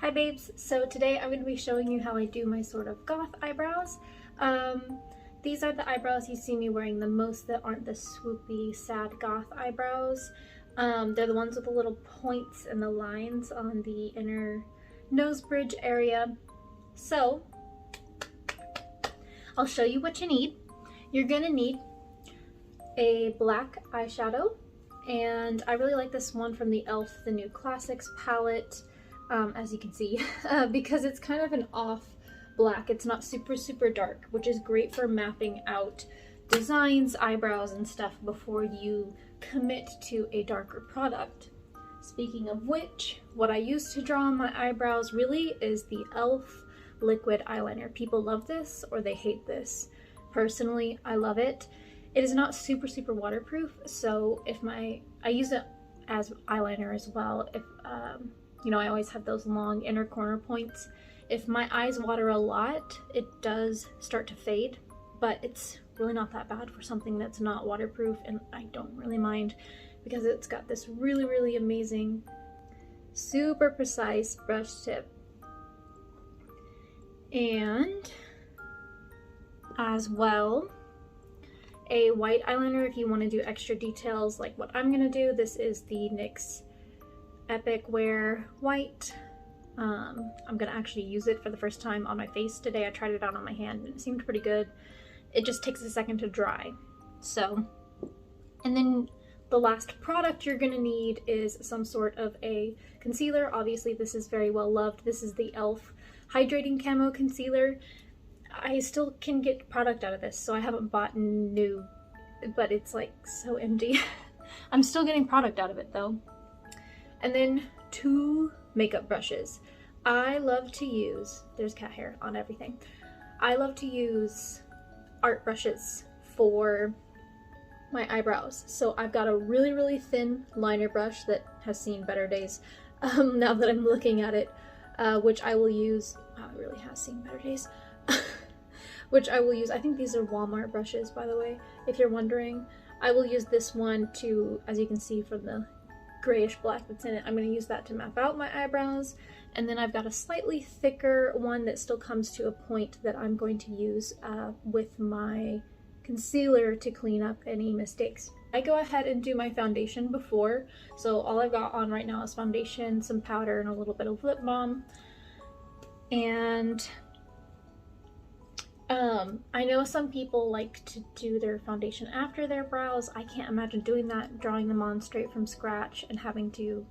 Hi babes, so today I'm going to be showing you how I do my sort of goth eyebrows. These are the eyebrows you see me wearing the most that aren't the swoopy, sad goth eyebrows. They're the ones with the little points and the lines on the inner nose bridge area. So, I'll show you what you need. You're going to need a black eyeshadow, and I really like this one from the e.l.f. The New Classics palette. As you can see, because it's kind of an off black. It's not super dark, which is great for mapping out designs, eyebrows, and stuff before you commit to a darker product. Speaking of which, what I use to draw on my eyebrows really is the e.l.f. liquid eyeliner. People love this or they hate this. Personally, I love it. It is not super waterproof, so if I use it as eyeliner as well. If you know, I always have those long inner corner points. If my eyes water a lot, it does start to fade, but it's really not that bad for something that's not waterproof, and I don't really mind because it's got this really amazing, super precise brush tip. And as well, a white eyeliner if you want to do extra details like what I'm gonna do. This is the NYX Epicwear white. I'm gonna actually use it for the first time on my face today. I tried it out on my hand and it seemed pretty good. It just takes a second to dry. So, and then the last product you're gonna need is some sort of a concealer. Obviously this is very well loved. This is the e.l.f. Hydrating Camo Concealer. I still can get product out of this, so I haven't bought new, but it's like so empty. I'm still getting product out of it though. And then 2 makeup brushes. I love to use, there's cat hair on everything. I love to use art brushes for my eyebrows. So I've got a really thin liner brush that has seen better days now that I'm looking at it, which I will use, wow, it really has seen better days. Which I will use, I think these are Walmart brushes, by the way, if you're wondering. I will use this one to, as you can see from the grayish black that's in it, I'm going to use that to map out my eyebrows. And then I've got a slightly thicker one that still comes to a point that I'm going to use with my concealer to clean up any mistakes. I go ahead and do my foundation before, so all I've got on right now is foundation, some powder, and a little bit of lip balm. And I know some people like to do their foundation after their brows. I can't imagine doing that, drawing them on straight from scratch and having to,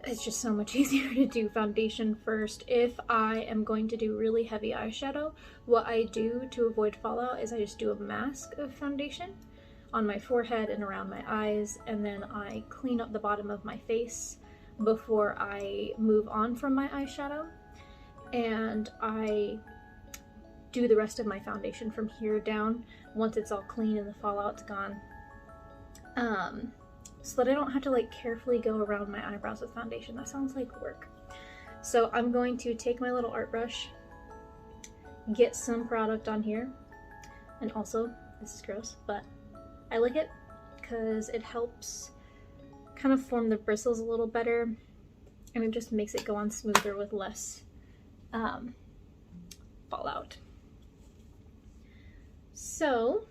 it's just so much easier to do foundation first. If I am going to do really heavy eyeshadow, what I do to avoid fallout is I just do a mask of foundation on my forehead and around my eyes, and then I clean up the bottom of my face before I move on from my eyeshadow. And I do the rest of my foundation from here down once it's all clean and the fallout's gone, so that I don't have to like carefully go around my eyebrows with foundation. That sounds like work. So I'm going to take my little art brush, get some product on here, and also, this is gross, but I like it because it helps kind of form the bristles a little better, and it just makes it go on smoother with less fallout. So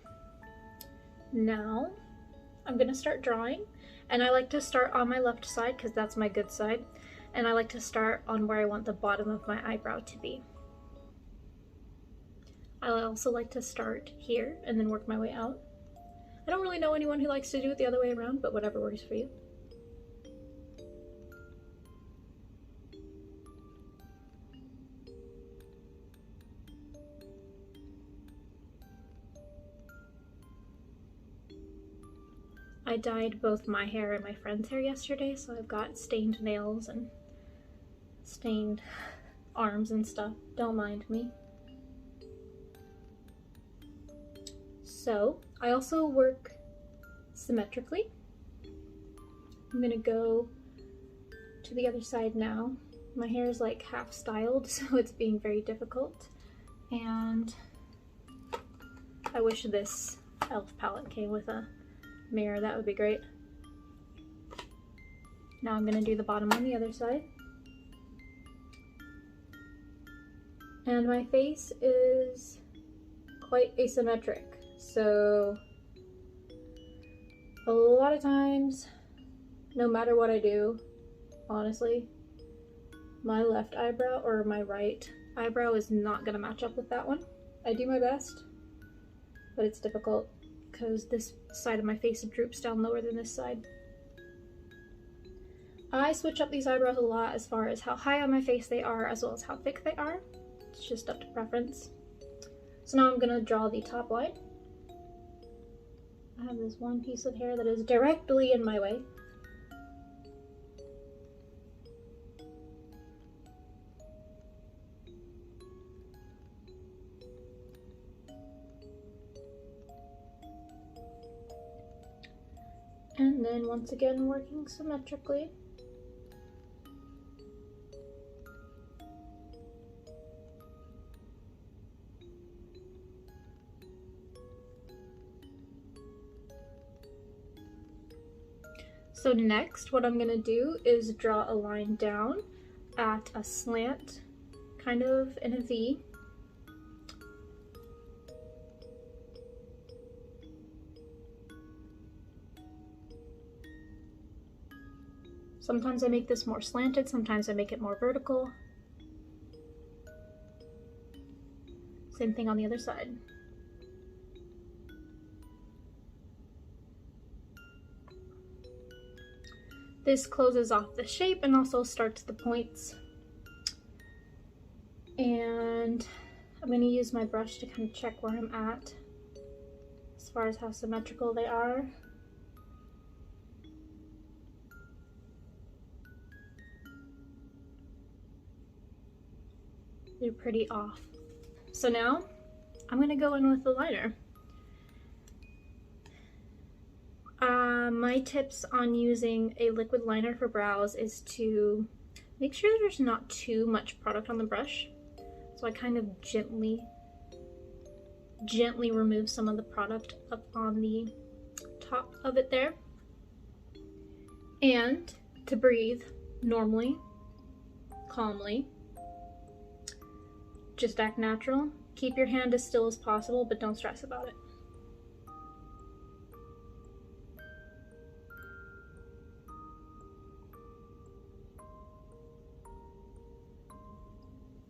now I'm gonna start drawing, and I like to start on my left side because that's my good side, and I like to start on where I want the bottom of my eyebrow to be. I also like to start here and then work my way out. I don't really know anyone who likes to do it the other way around, but whatever works for you. I dyed both my hair and my friend's hair yesterday, so I've got stained nails and stained arms and stuff. Don't mind me. So, I also work symmetrically. I'm gonna go to the other side now. My hair is like half styled, so it's being very difficult. And I wish this e.l.f. palette came with a mirror, that would be great. Now I'm going to do the bottom on the other side. And my face is quite asymmetric, so a lot of times, no matter what I do, honestly, my left eyebrow or my right eyebrow is not gonna match up with that one. I do my best, but it's difficult because this side of my face droops down lower than this side. I switch up these eyebrows a lot as far as how high on my face they are as well as how thick they are. It's just up to preference. So now I'm gonna draw the top line. I have this one piece of hair that is directly in my way. And then once again working symmetrically. So next, what I'm gonna do is draw a line down at a slant, kind of in a V. Sometimes I make this more slanted, sometimes I make it more vertical. Same thing on the other side. This closes off the shape and also starts the points. And I'm going to use my brush to kind of check where I'm at as far as how symmetrical they are. They're pretty off. So now I'm going to go in with the liner. My tips on using a liquid liner for brows is to make sure there's not too much product on the brush. So I kind of gently remove some of the product up on the top of it there. And to breathe normally, calmly, just act natural. Keep your hand as still as possible, but don't stress about it.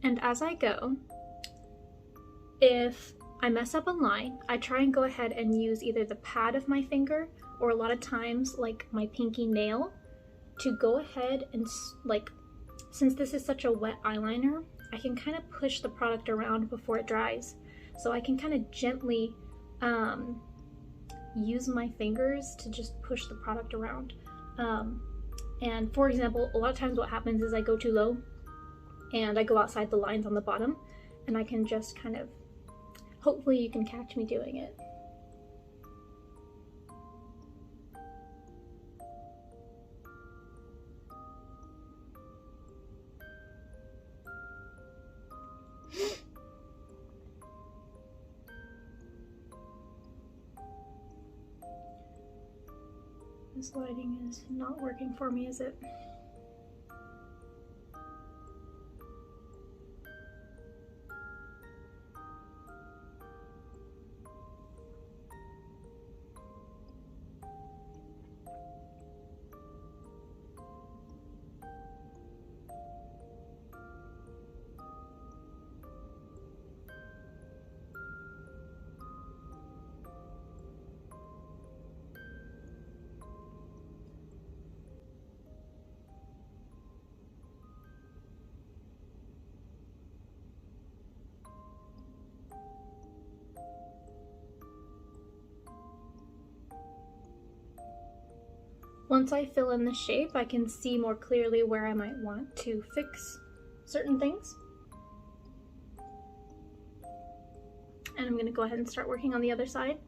And as I go, if I mess up a line, I try and go ahead and use either the pad of my finger or a lot of times like my pinky nail to go ahead and, like, since this is such a wet eyeliner, I can kind of push the product around before it dries. So I can kind of gently use my fingers to just push the product around. And for example, a lot of times what happens is I go too low and I go outside the lines on the bottom, and I can just kind of, hopefully you can catch me doing it. This lighting is not working for me, is it? Once I fill in the shape, I can see more clearly where I might want to fix certain things. And I'm going to go ahead and start working on the other side.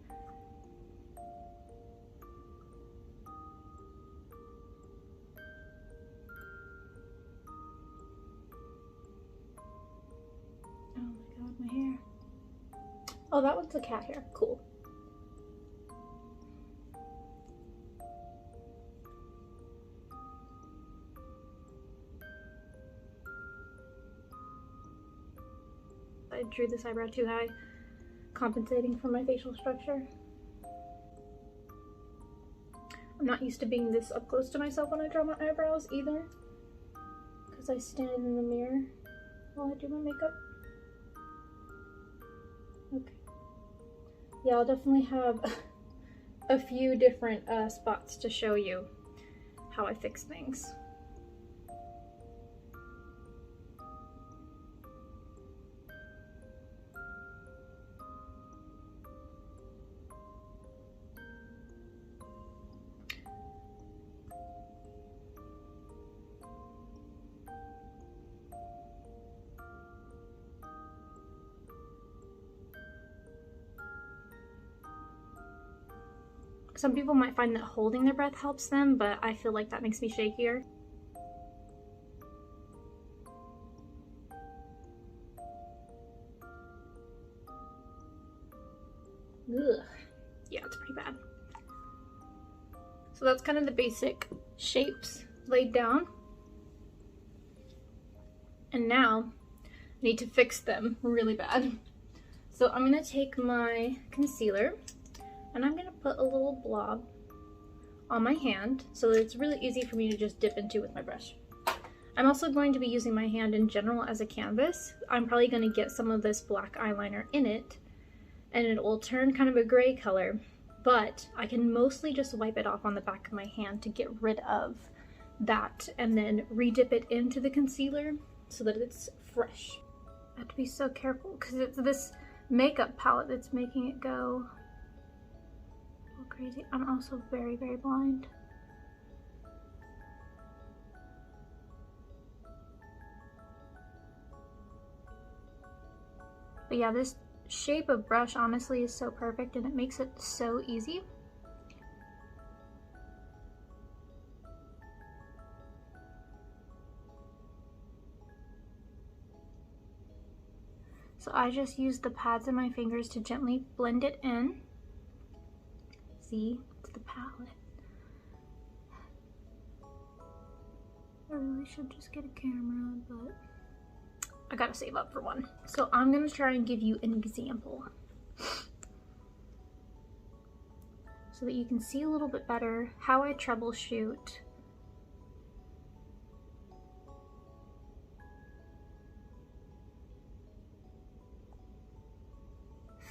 Oh my god, my hair. Oh, that one's a cat hair. Cool. I drew this eyebrow too high, compensating for my facial structure. I'm not used to being this up close to myself when I draw my eyebrows either, because I stand in the mirror while I do my makeup. Okay. Yeah, I'll definitely have a few different spots to show you how I fix things. Some people might find that holding their breath helps them, but I feel like that makes me shakier. Ugh. Yeah, it's pretty bad. So that's kind of the basic shapes laid down. And now I need to fix them really bad. So I'm gonna take my concealer and I'm gonna put a little blob on my hand so that it's really easy for me to just dip into with my brush. I'm also going to be using my hand in general as a canvas. I'm probably gonna get some of this black eyeliner in it and it will turn kind of a gray color, but I can mostly just wipe it off on the back of my hand to get rid of that and then re-dip it into the concealer so that it's fresh. I have to be so careful because it's this makeup palette that's making it go crazy. I'm also very, very blind. But yeah, this shape of brush honestly is so perfect and it makes it so easy. So I just use the pads of my fingers to gently blend it in. See, it's the palette. I really should just get a camera, but I gotta save up for one. So I'm gonna try and give you an example so that you can see a little bit better how I troubleshoot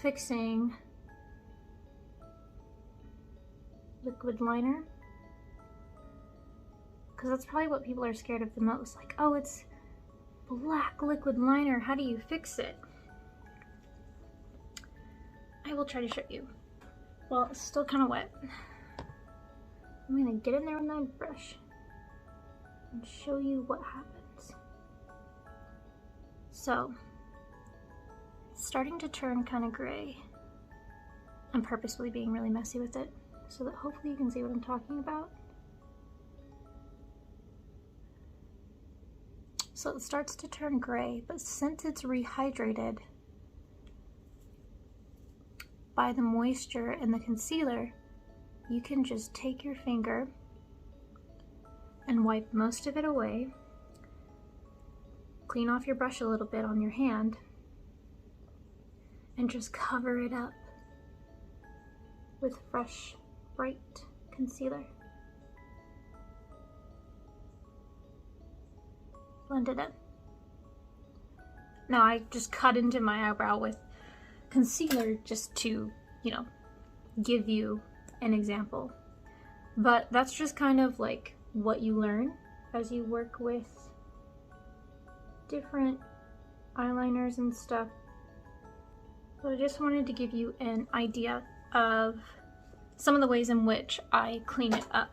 fixing liquid liner, because that's probably what people are scared of the most. Like, oh, it's black liquid liner, how do you fix it? I will try to show you. Well, it's still kind of wet. I'm gonna get in there with my brush and show you what happens. So, it's starting to turn kind of gray. I'm purposefully being really messy with it, so that hopefully you can see what I'm talking about. So it starts to turn gray, but since it's rehydrated by the moisture in the concealer, you can just take your finger and wipe most of it away, clean off your brush a little bit on your hand, and just cover it up with fresh bright concealer. Blend it in. Now I just cut into my eyebrow with concealer just to, you know, give you an example. But that's just kind of like what you learn as you work with different eyeliners and stuff. So I just wanted to give you an idea of some of the ways in which I clean it up,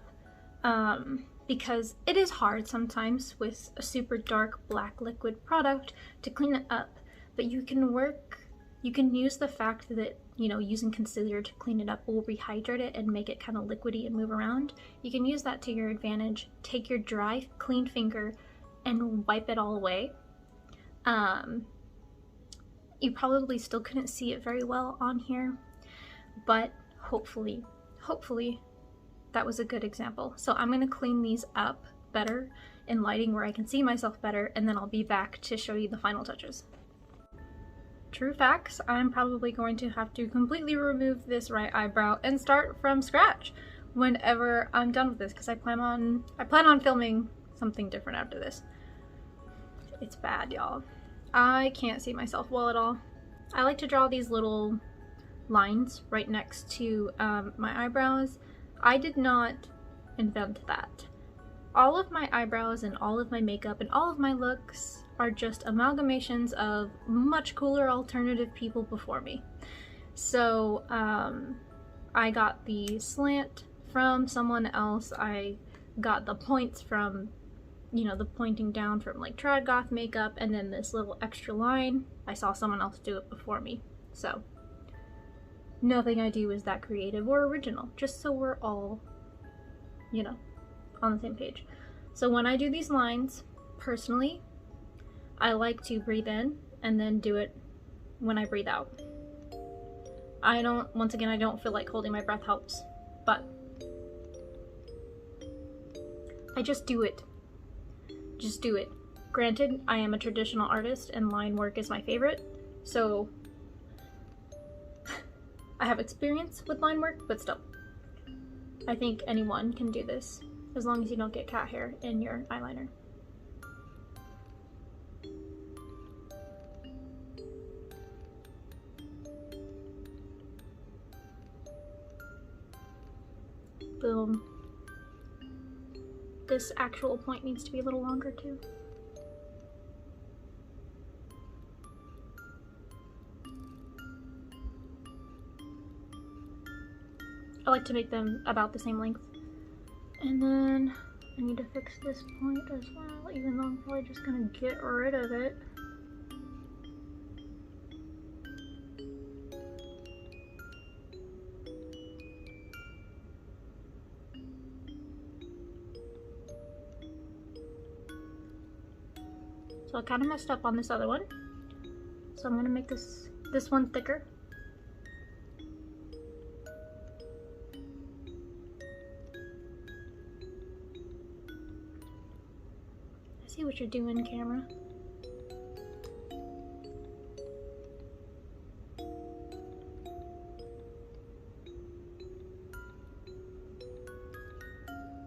because it is hard sometimes with a super dark black liquid product to clean it up, but you can use the fact that, you know, using concealer to clean it up will rehydrate it and make it kind of liquidy and move around. You can use that to your advantage. Take your dry, clean finger and wipe it all away. You probably still couldn't see it very well on here, but hopefully that was a good example. So I'm gonna clean these up better in lighting where I can see myself better, and then I'll be back to show you the final touches. true facts, I'm probably going to have to completely remove this right eyebrow and start from scratch whenever I'm done with this, because I plan on filming something different after this. It's bad, y'all. I can't see myself well at all. I like to draw these little lines right next to my eyebrows. I did not invent that. All of my eyebrows and all of my makeup and all of my looks are just amalgamations of much cooler alternative people before me. So I got the slant from someone else. I got the points from, you know, the pointing down from like trad goth makeup, and then this little extra line, I saw someone else do it before me. So nothing I do is that creative or original, just so we're all, you know, on the same page. So when I do these lines, personally, I like to breathe in and then do it when I breathe out. Once again, I don't feel like holding my breath helps, but I just do it. Just do it. Granted, I am a traditional artist and line work is my favorite, so I have experience with line work, but still, I think anyone can do this as long as you don't get cat hair in your eyeliner. Boom. This actual point needs to be a little longer too. I like to make them about the same length. And then I need to fix this point as well, even though I'm probably just gonna get rid of it. So I kind of messed up on this other one, so I'm gonna make this one thicker. I see what you're doing, camera.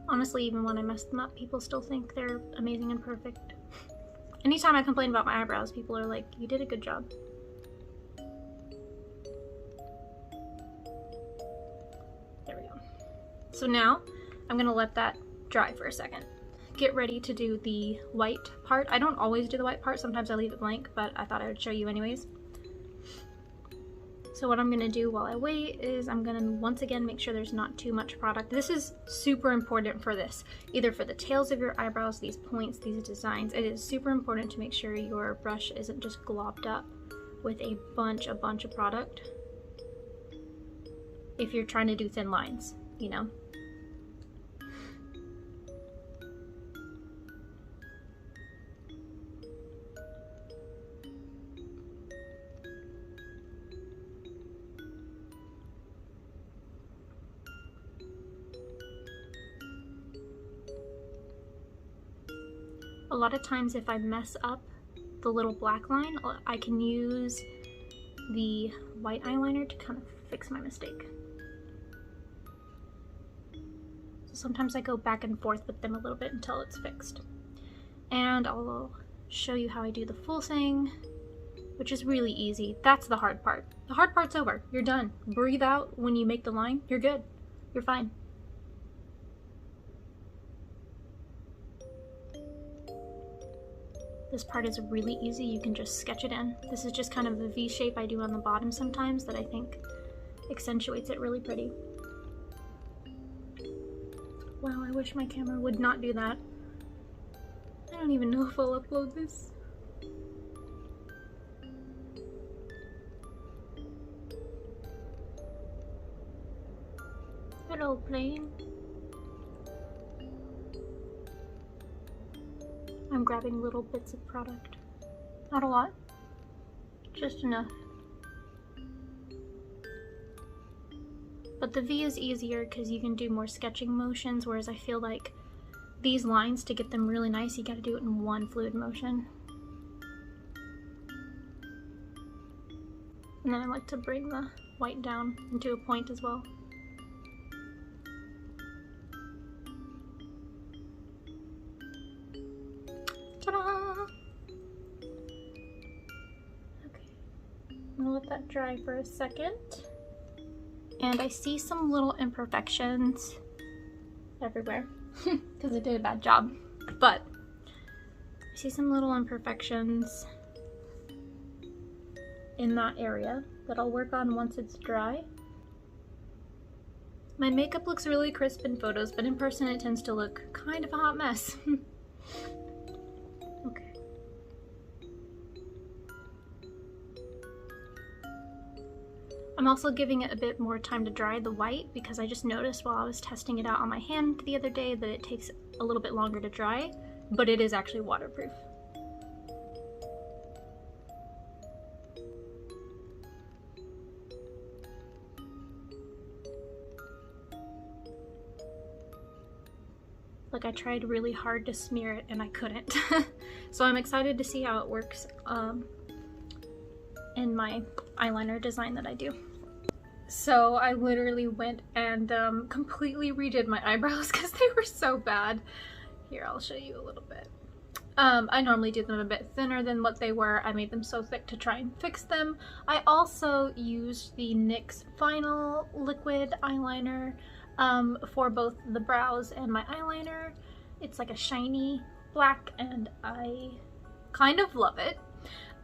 Honestly, even when I mess them up, people still think they're amazing and perfect. Anytime I complain about my eyebrows, people are like, you did a good job. There we go. So now, I'm gonna let that dry for a second. Get ready to do the white part. I don't always do the white part, sometimes I leave it blank, but I thought I would show you anyways. So what I'm gonna do while I wait is I'm gonna once again make sure there's not too much product. This is super important for this, either for the tails of your eyebrows, these points, these designs. It is super important to make sure your brush isn't just globbed up with a bunch of product if you're trying to do thin lines, you know? A lot of times if I mess up the little black line, I can use the white eyeliner to kind of fix my mistake. So sometimes I go back and forth with them a little bit until it's fixed. And I'll show you how I do the full thing, which is really easy. That's the hard part. The hard part's over. You're done. Breathe out when you make the line. You're good. You're fine. This part is really easy, you can just sketch it in. This is just kind of the V shape I do on the bottom sometimes that I think accentuates it really pretty. Wow, I wish my camera would not do that. I don't even know if I'll upload this. Hello, plane. I'm grabbing little bits of product. Not a lot, just enough. But the V is easier because you can do more sketching motions, whereas I feel like these lines, to get them really nice, you gotta do it in one fluid motion. And then I like to bring the white down into a point as well. Ta-da! Okay, I'm gonna let that dry for a second. And I see some little imperfections everywhere because I did a bad job, but I see some little imperfections in that area that I'll work on once it's dry. My makeup looks really crisp in photos, but in person it tends to look kind of a hot mess. Okay. I'm also giving it a bit more time to dry, the white, because I just noticed while I was testing it out on my hand the other day that it takes a little bit longer to dry, but it is actually waterproof. Like, I tried really hard to smear it and I couldn't. So I'm excited to see how it works in my eyeliner design that I do. So I literally went and completely redid my eyebrows because they were so bad. Here, I'll show you a little bit. I normally do them a bit thinner than what they were. I made them so thick to try and fix them. I also used the NYX Final Liquid Eyeliner for both the brows and my eyeliner. It's like a shiny black and I kind of love it.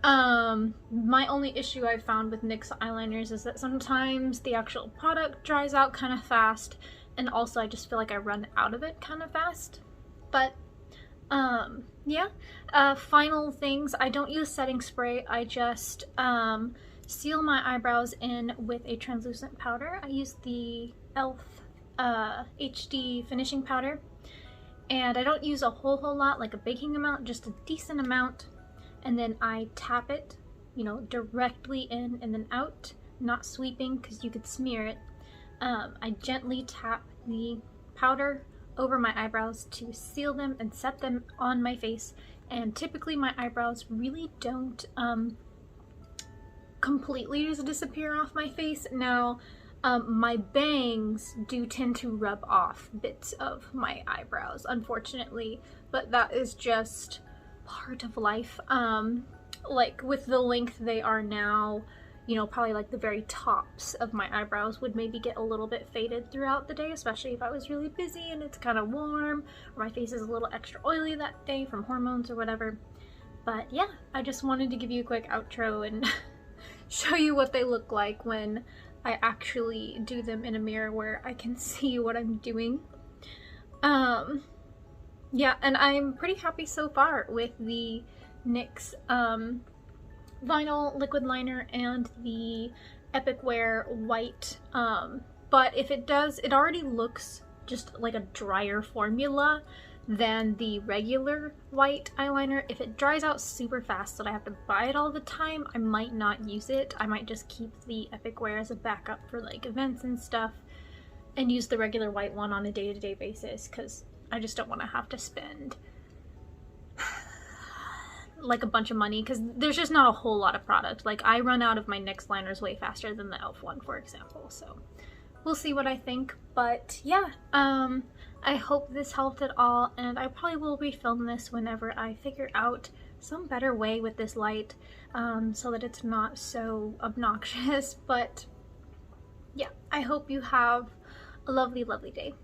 My only issue I've found with NYX eyeliners is that sometimes the actual product dries out kind of fast, and also I just feel like I run out of it kind of fast. But yeah, final things, I don't use setting spray. I just seal my eyebrows in with a translucent powder. I use the e.l.f. HD finishing powder, and I don't use a whole lot, like a baking amount, just a decent amount, and then I tap it, you know, directly in and then out, not sweeping because you could smear it. I gently tap the powder over my eyebrows to seal them and set them on my face, and typically my eyebrows really don't completely just disappear off my face. Now my bangs do tend to rub off bits of my eyebrows, unfortunately, but that is just part of life. Like with the length they are now, you know, probably like the very tops of my eyebrows would maybe get a little bit faded throughout the day, especially if I was really busy and it's kind of warm, or my face is a little extra oily that day from hormones or whatever. But yeah, I just wanted to give you a quick outro and show you what they look like when I actually do them in a mirror where I can see what I'm doing. Yeah, and I'm pretty happy so far with the NYX vinyl liquid liner and the Epicwear white, but if it does, it already looks just like a drier formula than the regular white eyeliner. If it dries out super fast that I have to buy it all the time, I might not use it. I might just keep the Epicwear as a backup for like events and stuff and use the regular white one on a day-to-day basis, because I just don't want to have to spend like a bunch of money, because there's just not a whole lot of product. Like, I run out of my NYX liners way faster than the e.l.f. one, for example, so we'll see what I think. But yeah, I hope this helped at all, and I probably will refilm this whenever I figure out some better way with this light, so that it's not so obnoxious. But yeah, I hope you have a lovely, lovely day.